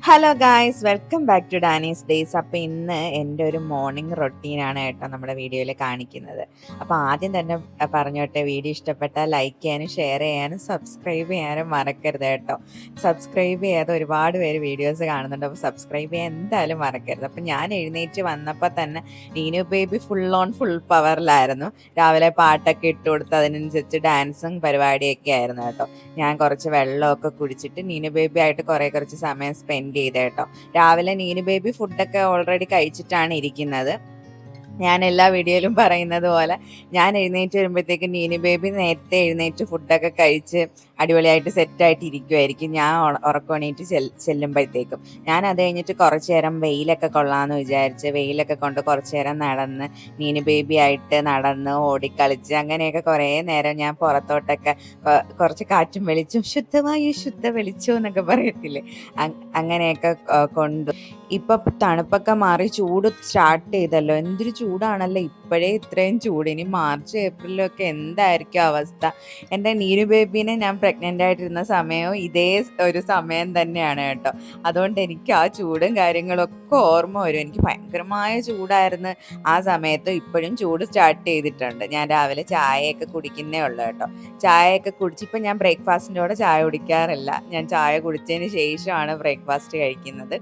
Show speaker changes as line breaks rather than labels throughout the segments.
Hello guys, welcome back to Dani's days. അപ്പോൾ ഇന്ന് എൻ്റെ ഒരു മോർണിംഗ് റൊട്ടീനാണ് കേട്ടോ നമ്മുടെ വീഡിയോയിൽ കാണിക്കുന്നത്. അപ്പോൾ ആദ്യം തന്നെ പറഞ്ഞോട്ടെ, വീഡിയോ ഇഷ്ടപ്പെട്ടാൽ ലൈക്ക് ചെയ്യാനും ഷെയർ ചെയ്യാനും സബ്സ്ക്രൈബ് ചെയ്യാനും മറക്കരുത് കേട്ടോ. സബ്സ്ക്രൈബ് ചെയ്യാതെ ഒരുപാട് പേര് വീഡിയോസ് കാണുന്നുണ്ട്, അപ്പോൾ സബ്സ്ക്രൈബ് ചെയ്യാൻ എന്തായാലും മറക്കരുത്. അപ്പോൾ ഞാൻ എഴുന്നേറ്റ് വന്നപ്പോൾ തന്നെ നീനു ബേബി ഫുൾ പവറിലായിരുന്നു. രാവിലെ പാട്ടൊക്കെ ഇട്ട് കൊടുത്ത് അതിനനുസരിച്ച് ഡാൻസും പരിപാടിയൊക്കെ ആയിരുന്നു കേട്ടോ. ഞാൻ കുറച്ച് വെള്ളമൊക്കെ കുടിച്ചിട്ട് നീനു ബേബി ആയിട്ട് കുറച്ച് സമയം സ്പെൻഡ് ചെയ്ത് കേട്ടോ. രാവിലെ നീനു ബേബി ഫുഡൊക്കെ ഓൾറെഡി കഴിച്ചിട്ടാണ് ഇരിക്കുന്നത്. ഞാൻ എല്ലാ വീഡിയോയിലും പറയുന്നത് പോലെ ഞാൻ എഴുന്നേറ്റ് വരുമ്പോഴത്തേക്കും നീനു ബേബി നേരത്തെ എഴുന്നേറ്റ് ഫുഡൊക്കെ കഴിച്ച് അടിപൊളിയായിട്ട് സെറ്റായിട്ട് ഇരിക്കുമായിരിക്കും. ഞാൻ ഉറക്കണീറ്റ് ചെല്ലുമ്പോഴത്തേക്കും ഞാൻ അത് കഴിഞ്ഞിട്ട് കുറച്ച് നേരം വെയിലൊക്കെ കൊള്ളാമെന്ന് വിചാരിച്ച് വെയിലൊക്കെ കൊണ്ട് കുറച്ച് നേരം നടന്ന് നീനു ബേബി ആയിട്ട് നടന്ന് ഓടിക്കളിച്ച് അങ്ങനെയൊക്കെ കുറേ നേരം ഞാൻ പുറത്തോട്ടൊക്കെ കുറച്ച് കാറ്റും വെളിച്ചും ശുദ്ധ വെളിച്ചം എന്നൊക്കെ പറയത്തില്ലേ, അങ്ങനെയൊക്കെ കൊണ്ട് ഇപ്പം തണുപ്പൊക്കെ മാറി ചൂട് സ്റ്റാർട്ട് ചെയ്തല്ലോ. എന്തൊരു ചൂടാണല്ലോ ഇപ്പോഴേ, ഇത്രയും ചൂട്. ഇനി മാർച്ച് ഏപ്രിലൊക്കെ എന്തായിരിക്കും അവസ്ഥ? എൻ്റെ നീനു ബേബീനെ ഞാൻ പ്രഗ്നൻ്റ് ആയിട്ടിരുന്ന സമയവും ഇതേ ഒരു സമയം തന്നെയാണ് കേട്ടോ. അതുകൊണ്ട് എനിക്ക് ആ ചൂടും കാര്യങ്ങളൊക്കെ ഓർമ്മ വരും. എനിക്ക് ഭയങ്കരമായ ചൂടായിരുന്നു ആ സമയത്ത്. ഇപ്പോഴും ചൂട് സ്റ്റാർട്ട് ചെയ്തിട്ടുണ്ട്. ഞാൻ രാവിലെ ചായയൊക്കെ കുടിക്കുന്നേ ഉള്ളൂ കേട്ടോ. ചായയൊക്കെ കുടിച്ചിപ്പോൾ ഞാൻ ബ്രേക്ക്ഫാസ്റ്റിൻ്റെ കൂടെ ചായ കുടിക്കാറില്ല. ഞാൻ ചായ കുടിച്ചതിന് ശേഷമാണ് ബ്രേക്ക്ഫാസ്റ്റ് കഴിക്കുന്നത്.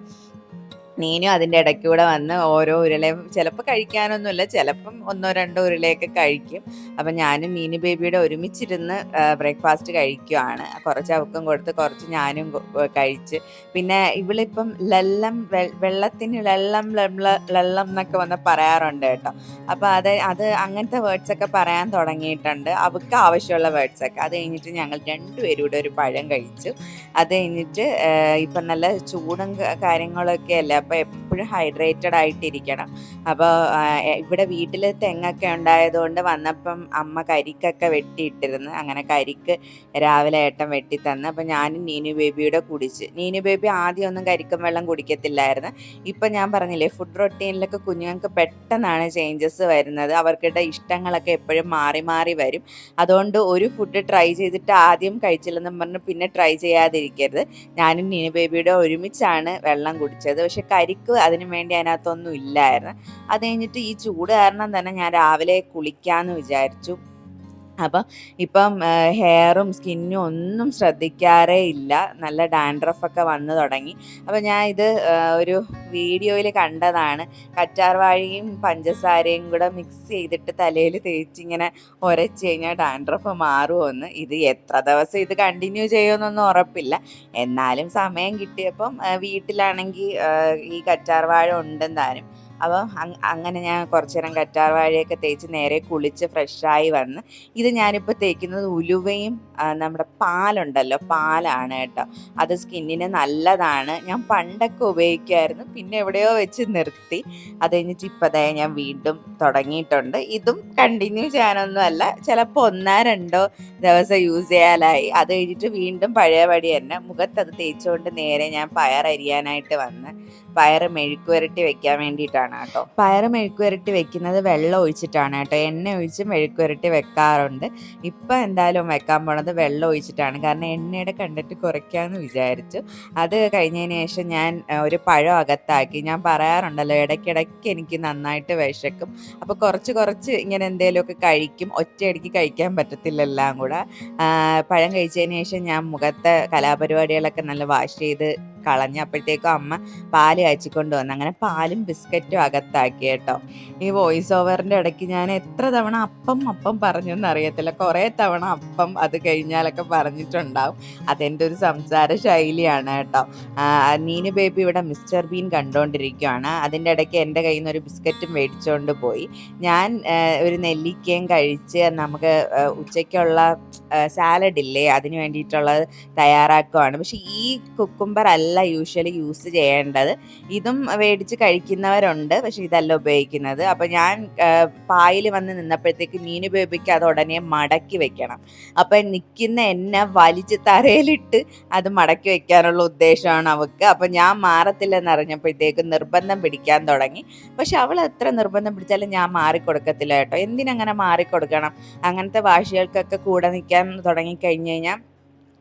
നീനും അതിൻ്റെ ഇടയ്ക്കൂടെ വന്ന് ഓരോ ഉരുളയും ചിലപ്പോൾ കഴിക്കാനൊന്നുമില്ല, ചിലപ്പം ഒന്നോ രണ്ടോ ഉരുളയൊക്കെ കഴിക്കും. അപ്പം ഞാനും നീനു ബേബിയുടെ ഒരുമിച്ചിരുന്ന് ബ്രേക്ക്ഫാസ്റ്റ് കഴിക്കുവാണ്. കുറച്ച് അവക്കും കൊടുത്ത് കുറച്ച് ഞാനും കഴിച്ച്. പിന്നെ ഇവളിപ്പം വെള്ളത്തിന് ലള്ളം എന്നൊക്കെ വന്ന് പറയാറുണ്ട് കേട്ടോ. അപ്പോൾ അത് അങ്ങനത്തെ വേർഡ്സൊക്കെ പറയാൻ തുടങ്ങിയിട്ടുണ്ട്, അവൾക്ക് ആവശ്യമുള്ള വേർഡ്സൊക്കെ. അത് കഴിഞ്ഞിട്ട് ഞങ്ങൾ രണ്ടുപേരും കൂടെ ഒരു പഴം കഴിച്ചു. അത് കഴിഞ്ഞിട്ട് ഇപ്പം നല്ല ചൂടും കാര്യങ്ങളൊക്കെ അല്ലേ, അപ്പോൾ എപ്പോഴും ഹൈഡ്രേറ്റഡ് ആയിട്ടിരിക്കണം. അപ്പോൾ ഇവിടെ വീട്ടിൽ തെങ്ങൊക്കെ ഉണ്ടായതുകൊണ്ട് വന്നപ്പം അമ്മ കരിക്കൊക്കെ വെട്ടിയിട്ടിരുന്നു. അങ്ങനെ കരിക്ക് രാവിലെ ഏട്ടൻ വെട്ടി തന്ന്. അപ്പോൾ ഞാനും നീനു ബേബിയുടെ കുടിച്ച്. നീനു ബേബി ആദ്യമൊന്നും കരിക്കും വെള്ളം കുടിക്കത്തില്ലായിരുന്നു. ഇപ്പം ഞാൻ പറഞ്ഞില്ലേ, ഫുഡ് റൊട്ടീനിലൊക്കെ കുഞ്ഞുങ്ങൾക്ക് പെട്ടെന്നാണ് ചേഞ്ചസ് വരുന്നത്. അവർക്കിടെ ഇഷ്ടങ്ങളൊക്കെ എപ്പോഴും മാറി മാറി വരും. അതുകൊണ്ട് ഒരു ഫുഡ് ട്രൈ ചെയ്തിട്ട് ആദ്യം കഴിച്ചില്ലെന്നും പറഞ്ഞ് പിന്നെ ട്രൈ ചെയ്യാതിരിക്കരുത്. ഞാനും നീനു ബേബിയുടെ ഒരുമിച്ചാണ് വെള്ളം കുടിച്ചത്. പക്ഷെ കരിക്ക് അതിനു വേണ്ടി അതിനകത്തൊന്നും ഇല്ലായിരുന്നു. അത് കഴിഞ്ഞിട്ട് ഈ ചൂട് കാരണം തന്നെ ഞാൻ രാവിലെ കുളിക്കാമെന്ന് വിചാരിച്ചു. അപ്പം ഇപ്പം ഹെയറും സ്കിന്നും ഒന്നും ശ്രദ്ധിക്കാറേ ഇല്ല. നല്ല ഡാൻഡ്രഫൊക്കെ വന്ന് തുടങ്ങി. അപ്പോൾ ഞാൻ ഇത് ഒരു വീഡിയോയിൽ കണ്ടതാണ്. കറ്റാർവാഴയും പഞ്ചസാരയും കൂടെ മിക്സ് ചെയ്തിട്ട് തലയിൽ തേച്ചിങ്ങനെ ഉരച്ച് കഴിഞ്ഞാൽ ഡാൻഡ്രഫ് മാറുമെന്ന്. ഇത് എത്ര ദിവസം ഇത് കണ്ടിന്യൂ ചെയ്യുമെന്നൊന്നും ഉറപ്പില്ല. എന്നാലും സമയം കിട്ടിയപ്പം വീട്ടിലാണെങ്കിൽ ഈ കറ്റാർവാഴ ഉണ്ടെന്നാലും. അപ്പോൾ അങ്ങനെ ഞാൻ കുറച്ച് നേരം കറ്റാർവാഴയൊക്കെ തേച്ച് നേരെ കുളിച്ച് ഫ്രഷായി വന്ന്. ഇത് ഞാനിപ്പോൾ തേക്കുന്നത് ഉലുവയും നമ്മുടെ പാലുണ്ടല്ലോ, പാലാണ് കേട്ടോ. അത് സ്കിന്നിന് നല്ലതാണ്. ഞാൻ പണ്ടൊക്കെ ഉപയോഗിക്കുമായിരുന്നു, പിന്നെ എവിടെയോ വെച്ച് നിർത്തി. അത് കഴിഞ്ഞിട്ട് ഇപ്പോൾ ഞാൻ വീണ്ടും തുടങ്ങിയിട്ടുണ്ട്. ഇതും കണ്ടിന്യൂ ചെയ്യാനൊന്നുമല്ല, ചിലപ്പോൾ 1-2 ദിവസം യൂസ് ചെയ്യാനായി. അത് കഴിഞ്ഞിട്ട് വീണ്ടും പഴയപടി തന്നെ മുഖത്തത് തേച്ചുകൊണ്ട് നേരെ ഞാൻ പയറരിയാനായിട്ട് വന്ന്. പയറ് മെഴുക്കുവരട്ടി വെക്കാൻ വേണ്ടിയിട്ടാണ് കേട്ടോ. പയറ് മെഴുക്കുവരട്ടി വെക്കുന്നത് വെള്ളം ഒഴിച്ചിട്ടാണ് കേട്ടോ. എണ്ണ ഒഴിച്ച് മെഴുക്കുവരട്ടി വെക്കാറുണ്ട്. ഇപ്പം എന്തായാലും വെക്കാൻ പോണത് വെള്ളം ഒഴിച്ചിട്ടാണ്, കാരണം എണ്ണയുടെ കണ്ടന്റ് കുറയ്ക്കാമെന്ന് വിചാരിച്ചു. അത് കഴിഞ്ഞതിന് ശേഷം ഞാൻ ഒരു പഴം അകത്താക്കി. ഞാൻ പറയാറുണ്ടല്ലോ, ഇടയ്ക്കിടയ്ക്ക് എനിക്ക് നന്നായിട്ട് വിശക്കും. അപ്പോൾ കുറച്ച് ഇങ്ങനെ എന്തെങ്കിലുമൊക്കെ കഴിക്കും. ഒറ്റയടിക്ക് കഴിക്കാൻ പറ്റത്തില്ല എല്ലാം കൂടെ. പഴം കഴിച്ചതിന് ശേഷം ഞാൻ മുഖത്തെ കലാപരിപാടികളൊക്കെ നല്ല വാഷ് ചെയ്ത് കളഞ്ഞ്. അപ്പോഴത്തേക്കും അമ്മ പാല് കാച്ചിക്കൊണ്ട് വന്നു. അങ്ങനെ പാലും ബിസ്ക്കറ്റും അകത്താക്കി കേട്ടോ. ഈ വോയിസ് ഓവറിൻ്റെ ഇടയ്ക്ക് ഞാൻ എത്ര തവണ അപ്പം പറഞ്ഞൊന്നും അറിയത്തില്ല. കുറേ തവണ അപ്പം അത് കഴിഞ്ഞാലൊക്കെ പറഞ്ഞിട്ടുണ്ടാവും. അതെൻ്റെ ഒരു സംസാര ശൈലിയാണ് കേട്ടോ. നീനു ബേബി ഇവിടെ മിസ്റ്റർ ബീൻ കണ്ടുകൊണ്ടിരിക്കുകയാണ്. അതിൻ്റെ ഇടയ്ക്ക് എൻ്റെ കയ്യിൽ നിന്ന് ഒരു ബിസ്ക്കറ്റും മേടിച്ചുകൊണ്ട് പോയി. ഞാൻ ഒരു നെല്ലിക്കയും കഴിച്ച് നമുക്ക് ഉച്ചയ്ക്കുള്ള സാലഡില്ലേ, അതിന് വേണ്ടിയിട്ടുള്ളത് തയ്യാറാക്കുകയാണ്. പക്ഷേ ഈ കുക്കുംബർ അല്ല യൂഷ്വലി യൂസ് ചെയ്യേണ്ടത്. ഇതും മേടിച്ച് കഴിക്കുന്നവരുണ്ട്, പക്ഷെ ഇതല്ല ഉപയോഗിക്കുന്നത്. അപ്പോൾ ഞാൻ പായിൽ വന്ന് നിന്നപ്പോഴത്തേക്ക് നീനു ബേബിക്ക് അത് ഉടനെ മടക്കി വെക്കണം. അപ്പം നിൽക്കുന്ന എന്നെ വലിച്ച് തറയിലിട്ട് അത് മടക്കി വെക്കാനുള്ള ഉദ്ദേശമാണ് അവൾക്ക്. അപ്പം ഞാൻ മാറത്തില്ലെന്ന് അറിഞ്ഞപ്പോഴത്തേക്ക് നിർബന്ധം പിടിക്കാൻ തുടങ്ങി. പക്ഷെ അവൾ എത്ര നിർബന്ധം പിടിച്ചാലും ഞാൻ മാറിക്കൊടുക്കത്തില്ല കേട്ടോ. എന്തിനങ്ങനെ മാറിക്കൊടുക്കണം? അങ്ങനത്തെ വാശികൾക്കൊക്കെ കൂടെ നിൽക്കാൻ തുടങ്ങിക്കഴിഞ്ഞ് കഴിഞ്ഞാൽ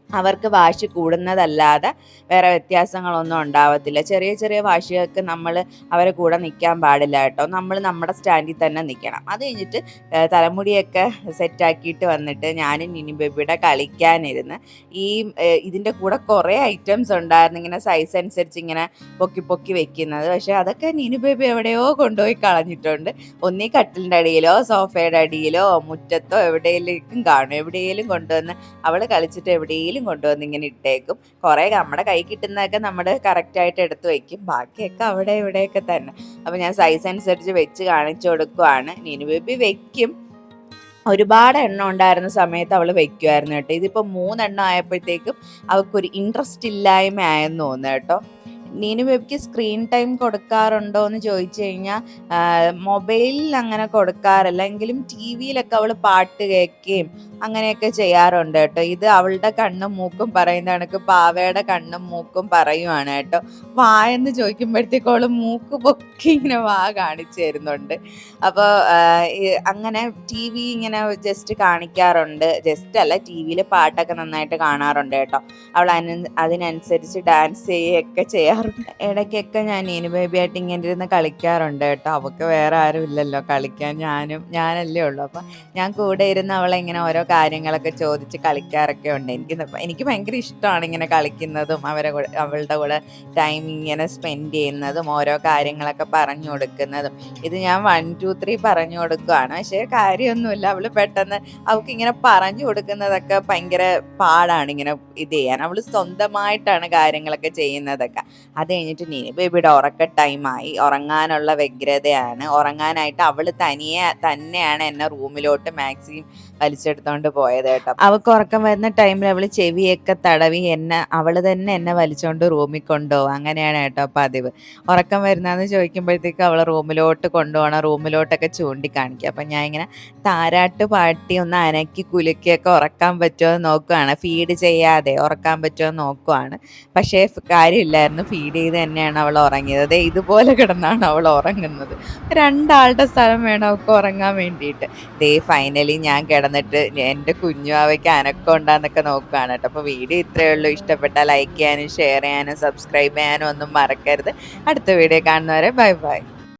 അവർക്ക് വാശി കൂടുന്നതല്ലാതെ വേറെ വ്യത്യാസങ്ങളൊന്നും ഉണ്ടാവത്തില്ല. ചെറിയ ചെറിയ വാശികൾക്ക് നമ്മൾ അവരെ കൂടെ നിൽക്കാൻ പാടില്ല കേട്ടോ. നമ്മൾ നമ്മുടെ സ്റ്റാൻഡിൽ തന്നെ നിൽക്കണം. അത് കഴിഞ്ഞിട്ട് തലമുടിയൊക്കെ സെറ്റാക്കിയിട്ട് വന്നിട്ട് ഞാനും നിനി ബേബിയുടെ കളിക്കാനിരുന്ന് ഈ ഇതിൻ്റെ കൂടെ കുറേ ഐറ്റംസ് ഉണ്ടായിരുന്നു ഇങ്ങനെ സൈസ് അനുസരിച്ച് ഇങ്ങനെ പൊക്കി പൊക്കി വെക്കുന്നത്. പക്ഷേ അതൊക്കെ നിനി ബേബി എവിടെയോ കൊണ്ടുപോയി കളഞ്ഞിട്ടുണ്ട്. ഒന്നീ കട്ടിലിൻ്റെ അടിയിലോ സോഫയുടെ അടിയിലോ മുറ്റത്തോ എവിടെയെങ്കിലും കാണും. എവിടെയെങ്കിലും കൊണ്ടുവന്ന് അവൾ കളിച്ചിട്ട് എവിടെയെങ്കിലും കൊണ്ടുവന്ന് ഇങ്ങനെ ഇട്ടേക്കും. കുറേ നമ്മുടെ കൈ കിട്ടുന്നതൊക്കെ നമ്മൾ കറക്റ്റായിട്ട് എടുത്ത് വയ്ക്കും. ബാക്കിയൊക്കെ അവിടെ ഇവിടെയൊക്കെ തന്നെ. അപ്പോൾ ഞാൻ സൈസ് അനുസരിച്ച് വെച്ച് കാണിച്ചു കൊടുക്കുവാണ്. നീനു ബേബി വെക്കും. ഒരുപാട് എണ്ണം ഉണ്ടായിരുന്ന സമയത്ത് അവൾ വെക്കുമായിരുന്നു കേട്ടോ. ഇതിപ്പോൾ 3 എണ്ണം ആയപ്പോഴത്തേക്കും അവൾക്കൊരു ഇൻട്രസ്റ്റ് ഇല്ലായ്മ ആയെന്ന് തോന്നുന്നു കേട്ടോ. നീനു ബേബിക്ക് സ്ക്രീൻ ടൈം കൊടുക്കാറുണ്ടോ എന്ന് ചോദിച്ചു കഴിഞ്ഞാൽ മൊബൈലിൽ അങ്ങനെ കൊടുക്കാറില്ല. എങ്കിലും ടി വിയിലൊക്കെ അവൾ പാട്ട് കേൾക്കുകയും അങ്ങനെയൊക്കെ ചെയ്യാറുണ്ട് കേട്ടോ. ഇത് അവളുടെ കണ്ണും മൂക്കും പറയുന്ന കണക്ക് പാവയുടെ കണ്ണും മൂക്കും പറയുവാണ് കേട്ടോ. വായെന്ന് ചോദിക്കുമ്പോഴത്തേക്കും അവൾ മൂക്ക് പൊക്കി ഇങ്ങനെ വാ കാണിച്ചു തരുന്നുണ്ട്. അപ്പോൾ അങ്ങനെ ടി വി ഇങ്ങനെ ജസ്റ്റ് കാണിക്കാറുണ്ട്. ജസ്റ്റ് അല്ല, ടി വിയിൽ പാട്ടൊക്കെ നന്നായിട്ട് കാണാറുണ്ട് കേട്ടോ. അവൾ അതിനനുസരിച്ച് ഡാൻസ് ചെയ്യുകയൊക്കെ ചെയ്യാറുണ്ട്. ഇടയ്ക്കൊക്കെ ഞാൻ നീനു ബേബിയായിട്ട് ഇങ്ങനെ ഇരുന്ന് കളിക്കാറുണ്ട് കേട്ടോ. അവൾക്ക് വേറെ ആരും ഇല്ലല്ലോ കളിക്കാൻ, ഞാനല്ലേ ഉള്ളൂ. അപ്പം ഞാൻ കൂടെ ഇരുന്ന് അവളെ ഇങ്ങനെ ഓരോ കാര്യങ്ങളൊക്കെ ചോദിച്ച് കളിക്കാറൊക്കെ ഉണ്ട്. എനിക്ക് ഭയങ്കര ഇഷ്ടമാണ് ഇങ്ങനെ കളിക്കുന്നതും അവളുടെ കൂടെ ടൈം ഇങ്ങനെ സ്പെൻഡ് ചെയ്യുന്നതും ഓരോ കാര്യങ്ങളൊക്കെ പറഞ്ഞു കൊടുക്കുന്നതും. ഇത് ഞാൻ 1 2 3 പറഞ്ഞു കൊടുക്കുകയാണ്. പക്ഷേ കാര്യമൊന്നുമില്ല. അവൾ പെട്ടെന്ന് അവൾക്ക് ഇങ്ങനെ പറഞ്ഞു കൊടുക്കുന്നതൊക്കെ ഭയങ്കര പാടാണ് ഇങ്ങനെ ഇത് ചെയ്യാൻ. അവൾ സ്വന്തമായിട്ടാണ് കാര്യങ്ങളൊക്കെ ചെയ്യുന്നതൊക്കെ. അത് കഴിഞ്ഞിട്ട് നീനു ബേബിയുടെ ഉറക്ക ടൈമായി. ഉറങ്ങാനുള്ള വ്യഗ്രതയാണ്. ഉറങ്ങാനായിട്ട് അവൾ തന്നെയാണ് എന്നെ റൂമിലോട്ട് മാക്സിമം വലിച്ചെടുത്തോണ്ട് പോയത് കേട്ടോ. അവൾക്ക് ഉറക്കം വരുന്ന ടൈമിൽ അവൾ ചെവിയൊക്കെ തടവി അവൾ തന്നെ എന്നെ വലിച്ചോണ്ട് റൂമിൽ കൊണ്ടുപോകും. അങ്ങനെയാണ് കേട്ടോ പതിവ്. ഉറക്കം വരുന്നതെന്ന് ചോദിക്കുമ്പോഴത്തേക്ക് അവളെ റൂമിലോട്ട് കൊണ്ടുപോകണം, റൂമിലോട്ടൊക്കെ ചൂണ്ടിക്കാണിക്കുക. അപ്പം ഞാൻ ഇങ്ങനെ താരാട്ട് പാട്ടി ഒന്ന് അനക്കി കുലുക്കിയൊക്കെ ഉറക്കാൻ പറ്റുമോ എന്ന് നോക്കുകയാണ്. ഫീഡ് ചെയ്യാതെ ഉറക്കാൻ പറ്റുമോ എന്ന് നോക്കുവാണ്. പക്ഷേ കാര്യമില്ലായിരുന്നു. ഫീഡ് ചെയ്ത് തന്നെയാണ് അവൾ ഉറങ്ങിയത്. ഇതുപോലെ കിടന്നാണ് അവൾ ഉറങ്ങുന്നത്. 2 ആളുടെ സ്ഥലം വേണം അവൾക്ക് ഉറങ്ങാൻ വേണ്ടിയിട്ട്. ഫൈനലി ഞാൻ കിടന്നിട്ട് എൻ്റെ കുഞ്ഞുവാവയ്ക്ക് അനക്കം ഉണ്ടാന്നൊക്കെ നോക്കുകയാണ് കേട്ടോ. അപ്പോൾ വീഡിയോ ഇത്രയേ ഉള്ളൂ. ഇഷ്ടപ്പെട്ടാൽ ലൈക്ക് ചെയ്യാനും ഷെയർ ചെയ്യാനും സബ്സ്ക്രൈബ് ചെയ്യാനും ഒന്നും മറക്കരുത്. അടുത്ത വീഡിയോ കാണുന്നവരെ ബൈ ബൈ.